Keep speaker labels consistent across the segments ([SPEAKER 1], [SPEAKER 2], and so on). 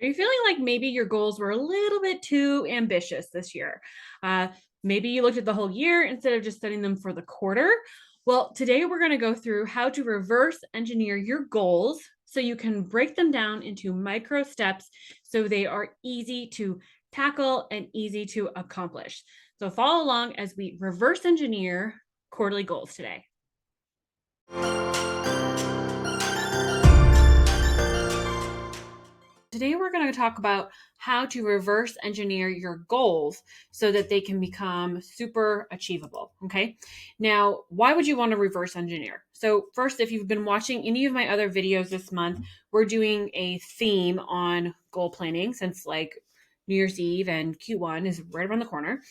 [SPEAKER 1] Are you feeling like maybe your goals were a little bit too ambitious this year? Uh, Maybe you looked at the whole year instead of just setting them for the quarter. Well, today we're going to go through how to reverse engineer your goals so you can break them down into micro steps so they are easy to tackle and easy to accomplish. So follow along as we reverse engineer quarterly goals today. Today, we're going to talk about how to reverse engineer your goals so that they can become super achievable. Okay. Now, why would you want to reverse engineer? So, first, if you've been watching any of my other videos this month, we're doing a theme on goal planning since like New Year's Eve and Q1 is right around the corner.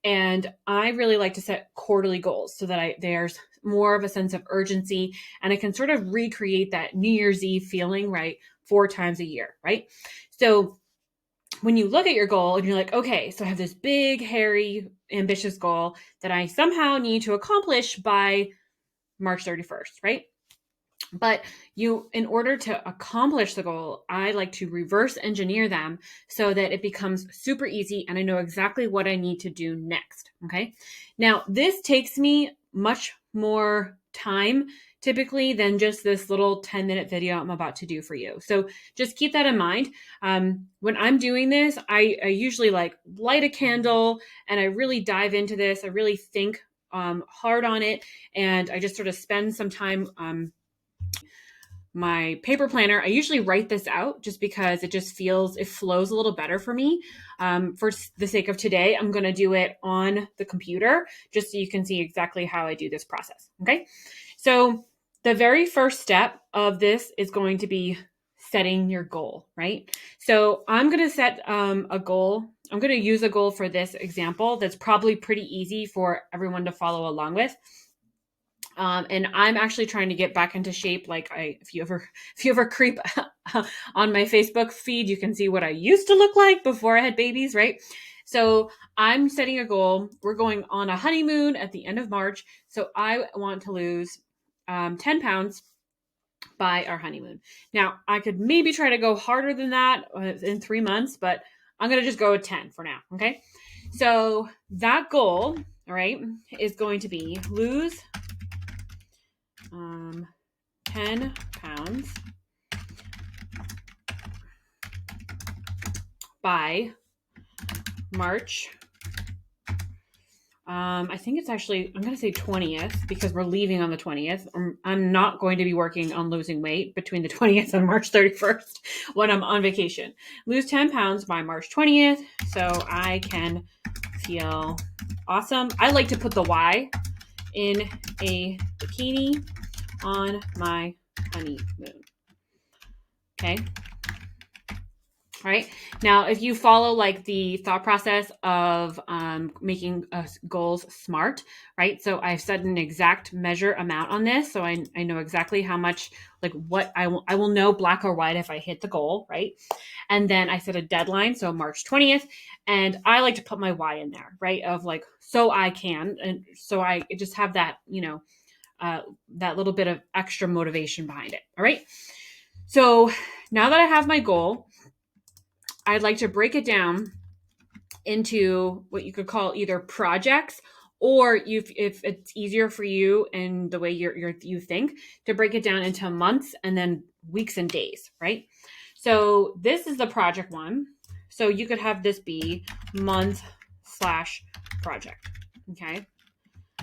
[SPEAKER 1] And I really like to set quarterly goals so that there's more of a sense of urgency and I can sort of recreate that New Year's Eve feeling, right? 4 times a year, right? So when you look at your goal and you're like, okay, so I have this big, hairy, ambitious goal that I somehow need to accomplish by March 31st, right? But in order to accomplish the goal, I like to reverse engineer them so that it becomes super easy and I know exactly what I need to do next. Okay. Now, this takes me much more time typically than just this little 10-minute video I'm about to do for you. So just keep that in mind. When I'm doing this, I usually like light a candle and I really dive into this. I really think hard on it and I just sort of spend some time my paper planner. I usually write this out just because it flows a little better for me. For the sake of today, I'm going to do it on the computer just so you can see exactly how I do this process. Okay. So the very first step of this is going to be setting your goal, right? So I'm going to set a goal. I'm going to use a goal for this example that's probably pretty easy for everyone to follow along with. And I'm actually trying to get back into shape. If you ever creep on my Facebook feed, you can see what I used to look like before I had babies, right? So I'm setting a goal. We're going on a honeymoon at the end of March. So I want to lose 10 pounds by our honeymoon. Now, I could maybe try to go harder than that in 3 months, but I'm going to just go with 10 for now. Okay. So that goal, all right, is going to be lose 10 pounds by March. I think it's actually, I'm going to say 20th because we're leaving on the 20th. I'm not going to be working on losing weight between the 20th and March 31st when I'm on vacation. Lose 10 pounds by March 20th so I can feel awesome. I like to put the Y in a bikini on my honeymoon. Okay. All right. Now, if you follow like the thought process of making goals SMART, right? So I've set an exact measure amount on this. So I know exactly how much, like what I will know black or white if I hit the goal, right? And then I set a deadline. So March 20th. And I like to put my Y in there, right? Of like, so I can. And so I just have that, that little bit of extra motivation behind it. All right. So now that I have my goal, I'd like to break it down into what you could call either projects or if it's easier for you and the way you think to break it down into months and then weeks and days, right? So this is the project one. So you could have this be month slash project. Okay.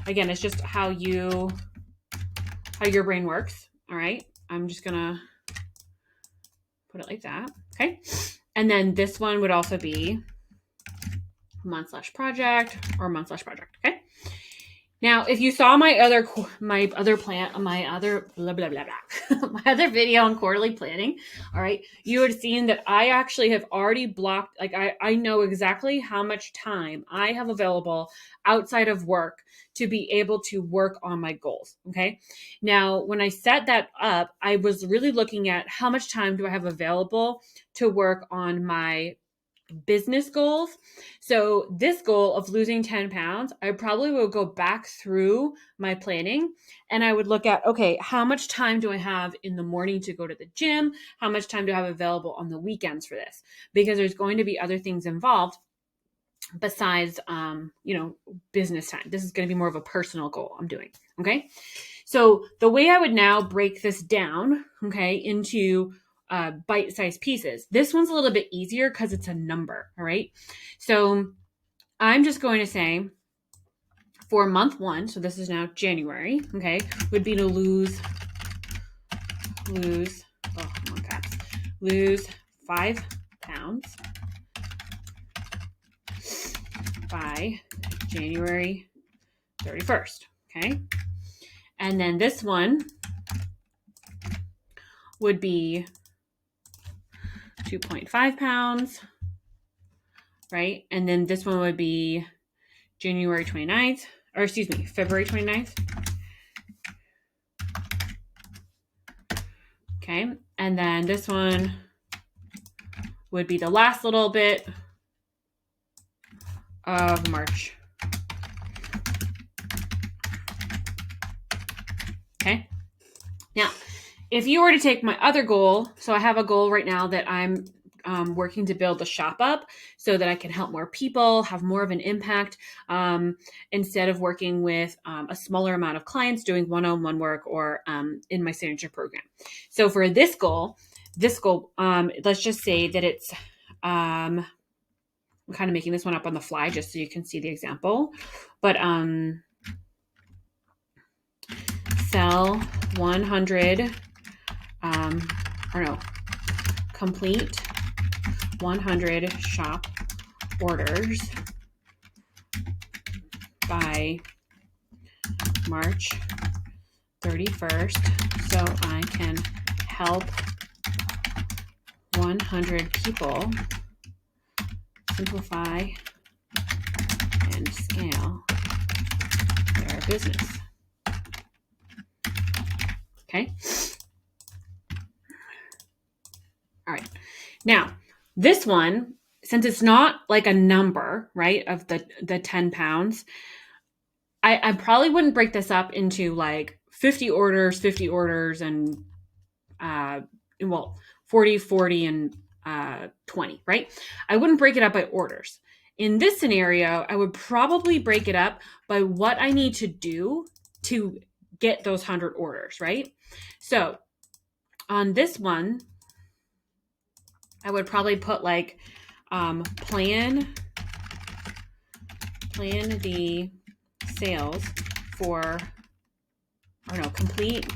[SPEAKER 1] Again, it's just how your brain works. All right. I'm just gonna put it like that. Okay. And then this one would also be month slash project or month slash project. Okay. Now, if you saw my other blah blah blah blah, my other video on quarterly planning, all right, you would have seen that I actually have already blocked. Like I know exactly how much time I have available outside of work to be able to work on my goals. Okay. Now, when I set that up, I was really looking at how much time do I have available to work on my business goals. So this goal of losing 10 pounds, I probably will go back through my planning and I would look at, okay, how much time do I have in the morning to go to the gym? How much time do I have available on the weekends for this? Because there's going to be other things involved besides, business time. This is going to be more of a personal goal I'm doing. Okay. So the way I would now break this down, okay, into bite-sized pieces. This one's a little bit easier because it's a number. All right. So I'm just going to say for month 1, so this is now January, okay, would be to lose 5 pounds by January 31st. Okay. And then this one would be 2.5 pounds, right? And then this one would be February 29th. Okay. And then this one would be the last little bit of March. Okay. Now, if you were to take my other goal, so I have a goal right now that I'm working to build the shop up so that I can help more people, have more of an impact, instead of working with a smaller amount of clients doing one-on-one work or in my signature program. So for this goal, let's just say that it's, I'm kind of making this one up on the fly just so you can see the example, but sell 100, complete 100 shop orders by March 31st so I can help 100 people simplify and scale their business. Okay. All right. Now, this one, since it's not like a number, right, of the 10 pounds, I probably wouldn't break this up into like 50 orders, and 40, and 20, right? I wouldn't break it up by orders. In this scenario, I would probably break it up by what I need to do to get those 100 orders, right? So on this one, I would probably put like plan the sales for, complete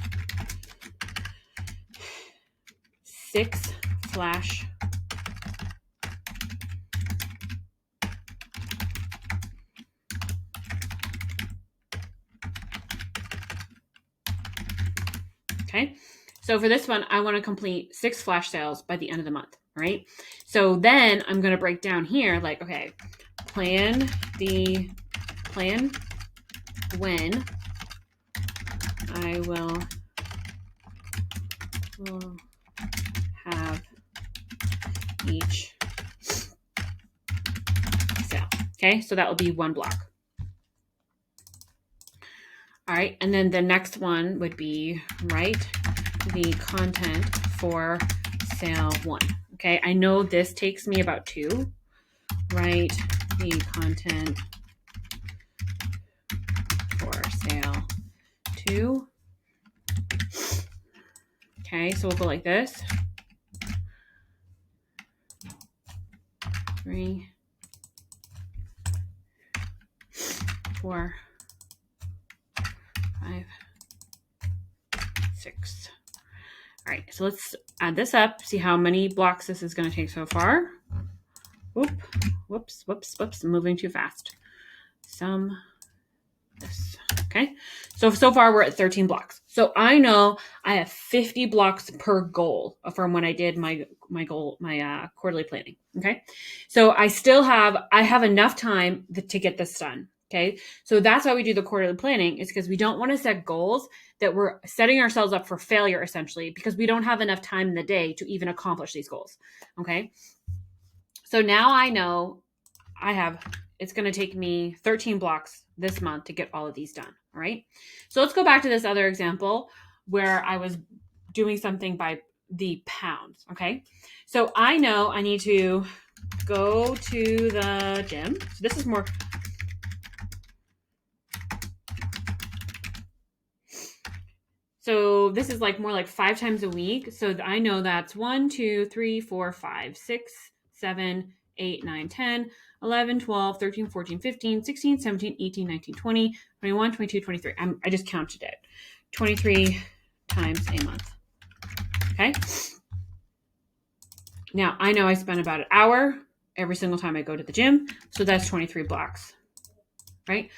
[SPEAKER 1] 6 flash okay. So for this one, I want to complete 6 flash sales by the end of the month, right? So then I'm going to break down here like, okay, plan when I will have each sale. Okay, so that will be 1 block. All right, and then the next one would be write the content for sale 1. Okay, I know this takes me about 2. Write the content for sale 2. Okay, so we'll go like this. 3, 4, 5, 6. All right, so let's add this up, see how many blocks this is going to take so far. Whoops, I'm moving too fast. Sum this. Okay, so far we're at 13 blocks. So I know I have 50 blocks per goal from when I did my quarterly planning. Okay, so I have enough time to get this done. Okay, so that's why we do the quarterly planning, is because we don't want to set goals that we're setting ourselves up for failure, essentially, because we don't have enough time in the day to even accomplish these goals. Okay, So now I know it's going to take me 13 blocks this month to get all of these done. All right. So let's go back to this other example where I was doing something by the pounds. Okay. So I know I need to go to the gym. So this is more. So this is like more like 5 times a week. So I know that's 1, 2, 3, 4, 5, 6, 7, 8, 9, 10, 11, 12, 13, 14, 15, 16, 17, 18, 19, 20, 21, 22, 23. I just counted it. 23 times a month. Okay. Now I know I spend about an hour every single time I go to the gym. So that's 23 blocks. Right.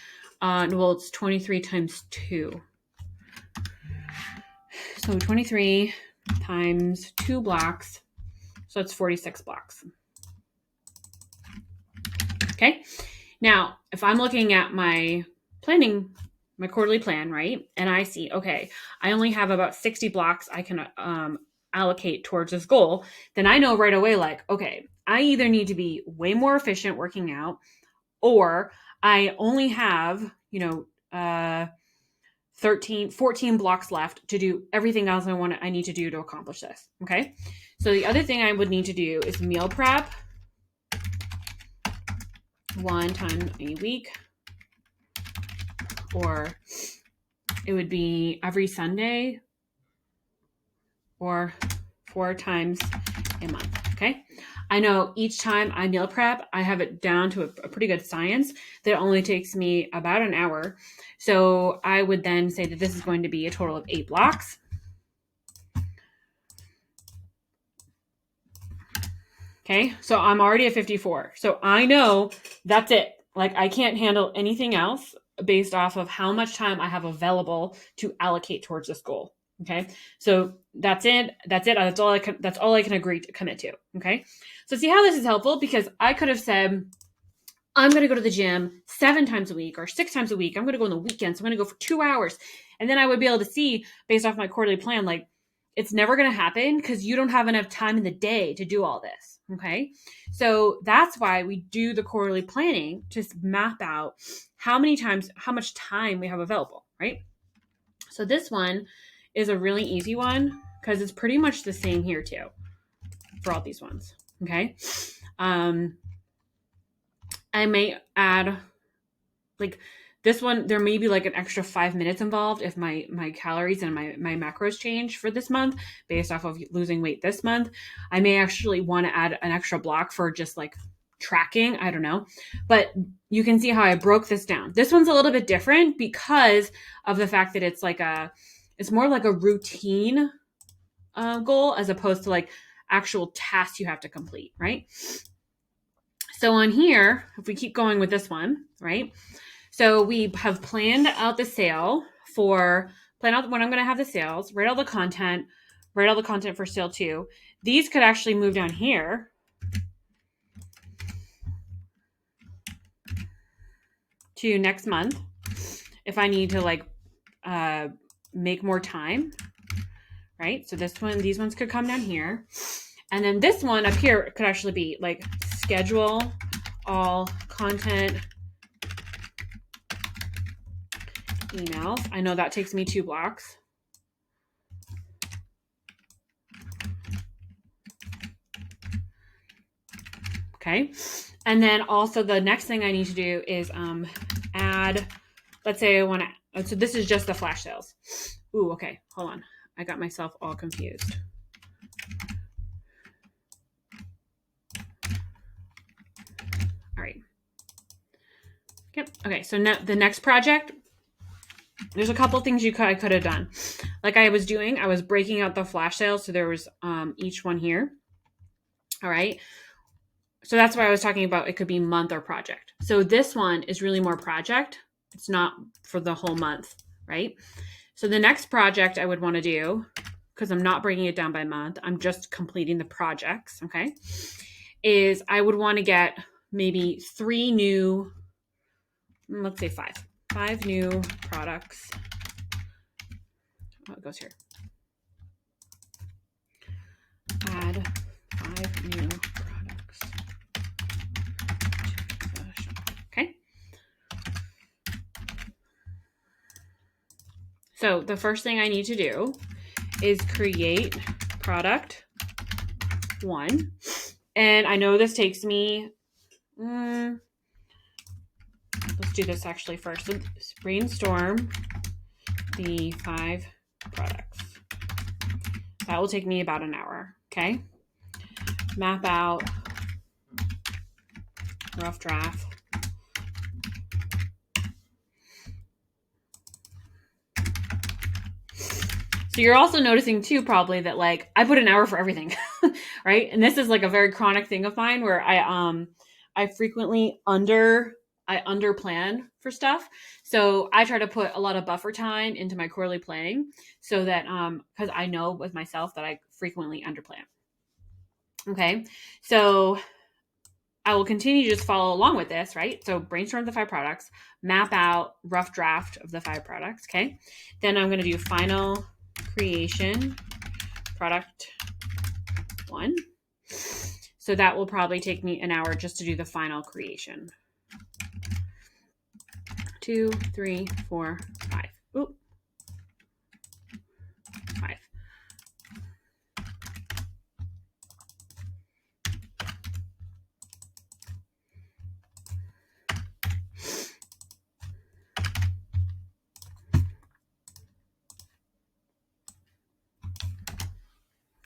[SPEAKER 1] Well, it's 23 times 2. So 23 times 2 blocks. So it's 46 blocks. Okay. Now, if I'm looking at my quarterly plan, right? And I see, okay, I only have about 60 blocks I can allocate towards this goal. Then I know right away, like, okay, I either need to be way more efficient working out, or I only have, 14 blocks left to do everything else I need to do to accomplish this. Okay. So the other thing I would need to do is meal prep 1 time a week, or it would be every Sunday, or 4 times a month. Okay. I know each time I meal prep, I have it down to a pretty good science that only takes me about an hour. So I would then say that this is going to be a total of 8 blocks. Okay. So I'm already at 54. So I know that's it. Like, I can't handle anything else based off of how much time I have available to allocate towards this goal. Okay. So that's it. That's all I can agree to commit to. Okay. So see how this is helpful, because I could have said, I'm going to go to the gym 7 times a week or 6 times a week. I'm going to go on the weekends. I'm going to go for 2 hours. And then I would be able to see, based off my quarterly plan, like, it's never going to happen because you don't have enough time in the day to do all this. Okay. So that's why we do the quarterly planning, to map out how much time we have available. Right. So this one is a really easy one because it's pretty much the same here too for all these ones. Okay. I may add, like, this one, there may be like an extra 5 minutes involved if my calories and my macros change for this month based off of losing weight this month. I may actually want to add an extra block for just like tracking. I don't know. But you can see how I broke this down. This one's a little bit different because of the fact that it's more like a routine goal as opposed to like actual tasks you have to complete, right? So on here, if we keep going with this one, right? So we have planned out the sale plan out when I'm going to have the sales, write all the content for sale 2. These could actually move down here to next month if I need to like make more time, right? So these ones could come down here. And then this one up here could actually be like schedule all content emails. I know that takes me 2 blocks. Okay. And then also the next thing I need to do is add, let's say I want to, so this is just the flash sales. Ooh, okay. Hold on. I got myself all confused. All right. Yep. Okay. So now the next project, there's a couple things I could have done. Like I was breaking out the flash sales. So there was each one here. All right. So that's why I was talking about it could be month or project. So this one is really more project. It's not for the whole month, right? So the next project I would want to do, because I'm not breaking it down by month, I'm just completing the projects, okay, is I would want to get maybe 3 new, let's say 5 new products. Oh, it goes here. Add 5 new products So the first thing I need to do is create product 1. And I know this takes me, let's do this actually first. Let's brainstorm the 5 products. That will take me about an hour, okay? Map out, rough draft. So you're also noticing too, probably, that like I put an hour for everything, right? And this is like a very chronic thing of mine where I frequently under plan for stuff. So I try to put a lot of buffer time into my quarterly planning so that because I know with myself that I frequently under plan. Okay, so I will continue to just follow along with this, right? So brainstorm the 5 products, map out rough draft of the 5 products. Okay, then I'm going to do final creation product 1. So that will probably take me an hour just to do the final creation. 2, 3, 4, 5. Oop. 5.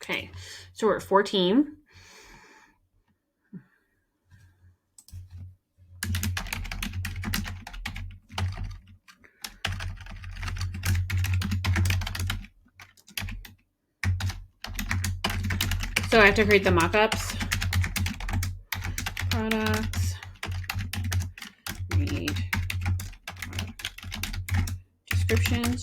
[SPEAKER 1] Okay, so we're at 14. So I have to create the mock-ups. Products. Read. Descriptions.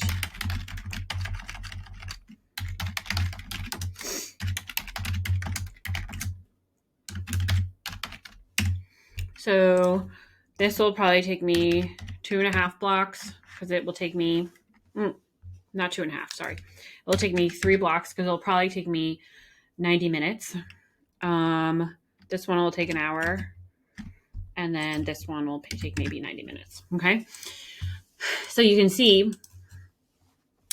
[SPEAKER 1] So this will probably take me 2.5 blocks because it will take me, not 2.5, sorry. It will take me 3 blocks because it'll probably take me 90 minutes. This one will take an hour. And then this one will take maybe 90 minutes. Okay. So you can see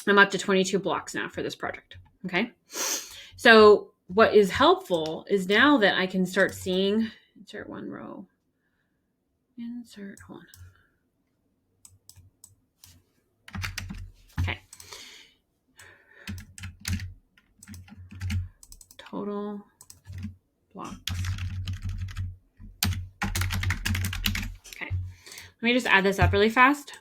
[SPEAKER 1] I'm up to 22 blocks now for this project. Okay. So what is helpful is now that I can start seeing, insert 1 row. Hold on. Okay. Total blocks. Okay. Let me just add this up really fast.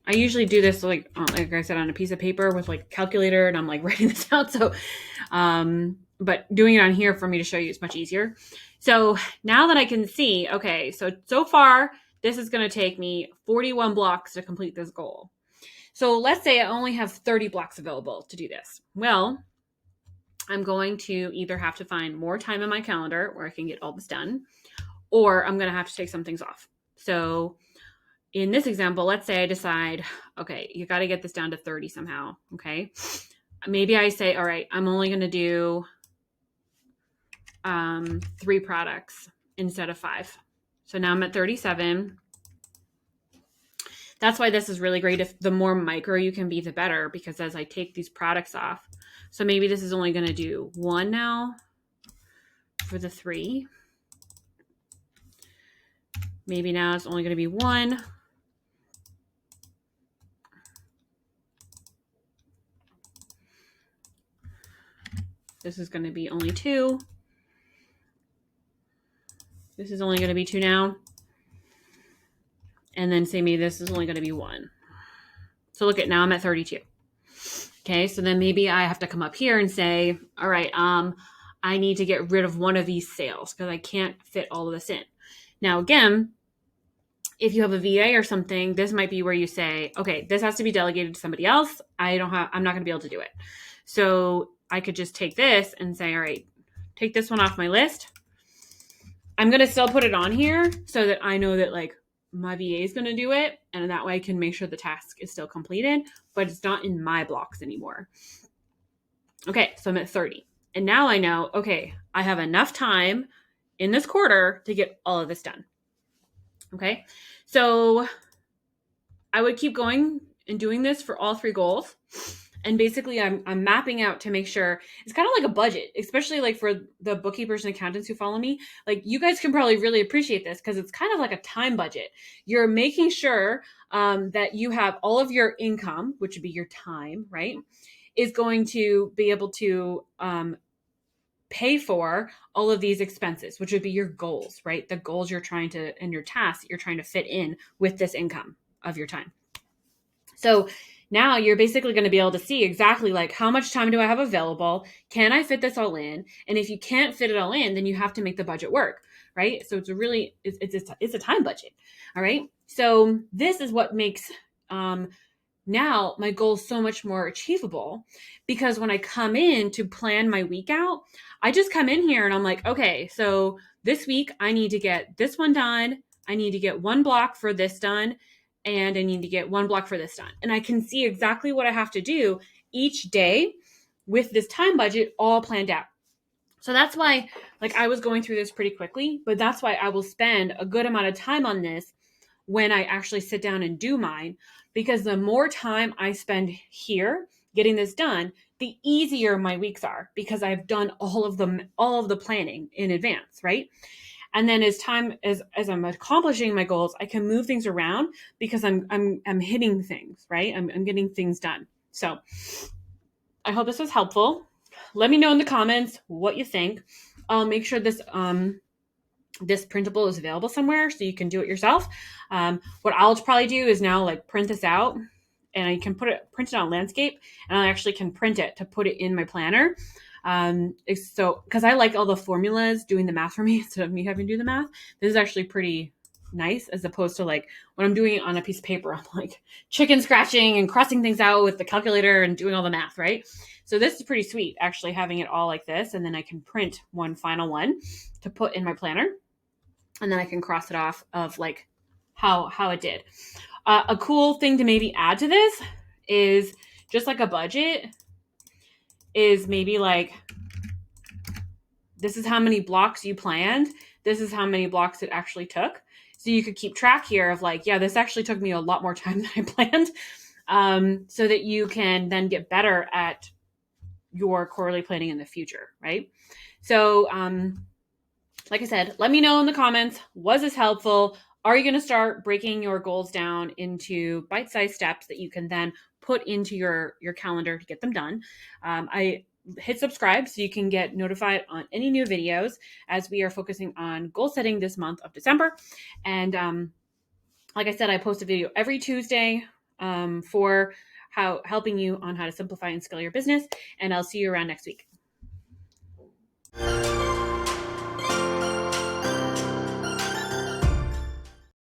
[SPEAKER 1] I usually do this like I said, on a piece of paper with like a calculator, and I'm like writing this out. So, but doing it on here for me to show you is much easier. So now that I can see, okay, so far this is going to take me 41 blocks to complete this goal. So let's say I only have 30 blocks available to do this. Well, I'm going to either have to find more time in my calendar where I can get all this done, or I'm going to have to take some things off. So in this example, let's say I decide, okay, you got to get this down to 30 somehow. Okay. Maybe I say, all right, I'm only going to do 3 products instead of 5. So now I'm at 37. That's why this is really great. If the more micro you can be, the better, because as I take these products off, so maybe this is only going to do 1 now for the 3. Maybe now it's only going to be 1. This is going to be only 2. This is only going to be 2 now. And then say maybe this is only going to be 1. So look at, now I'm at 32. Okay, so then maybe I have to come up here and say, all right, I need to get rid of one of these sales because I can't fit all of this in. Now, again, if you have a VA or something, this might be where you say, okay, this has to be delegated to somebody else. I'm not going to be able to do it. So I could just take this and say, all right, take this one off my list. I'm going to still put it on here so that I know that like my VA is going to do it. And that way I can make sure the task is still completed, but it's not in my blocks anymore. Okay, so I'm at 30. And now I know, okay, I have enough time in this quarter to get all of this done. Okay, so I would keep going and doing this for all 3 goals. And basically I'm mapping out to make sure it's kind of like a budget, especially like for the bookkeepers and accountants who follow me. Like you guys can probably really appreciate this because it's kind of like a time budget. You're making sure that you have all of your income, which would be your time, right, is going to be able to pay for all of these expenses, which would be your goals, right? The goals you're trying to, and your tasks that you're trying to fit in with this income of your time. So now you're basically going to be able to see exactly like how much time do I have available? Can I fit this all in? And if you can't fit it all in, then you have to make the budget work, right? So it's a time budget. All right. So this is what makes now my goal is so much more achievable because when I come in to plan my week out, I just come in here and I'm like, okay, so this week I need to get this one done. I need to get 1 block for this done. And I need to get 1 block for this done. And I can see exactly what I have to do each day with this time budget all planned out. So that's why, like, I was going through this pretty quickly, but that's why I will spend a good amount of time on this when I actually sit down and do mine, because the more time I spend here getting this done, the easier my weeks are because I've done all of the planning in advance, right? And then as I'm accomplishing my goals, I can move things around because I'm hitting things, right? I'm getting things done. So I hope this was helpful. Let me know in the comments what you think. I'll make sure this printable is available somewhere so you can do it yourself. What I'll probably do is now like print this out, and I can print it on landscape, and I actually can print it to put it in my planner. So because I like all the formulas doing the math for me instead of me having to do the math, this is actually pretty nice as opposed to like when I'm doing it on a piece of paper, I'm like chicken scratching and crossing things out with the calculator and doing all the math, right? So this is pretty sweet actually having it all like this, and then I can print one final one to put in my planner, and then I can cross it off of like how it did. A cool thing to maybe add to this is just like a budget is maybe like, this is how many blocks you planned. This is how many blocks it actually took. So you could keep track here of like, yeah, this actually took me a lot more time than I planned, so that you can then get better at your quarterly planning in the future, right? So like I said, let me know in the comments, was this helpful? Are you going to start breaking your goals down into bite-sized steps that you can then put into your calendar to get them done? I hit subscribe so you can get notified on any new videos as we are focusing on goal setting this month of December. And like I said, I post a video every Tuesday for helping you on how to simplify and scale your business. And I'll see you around next week.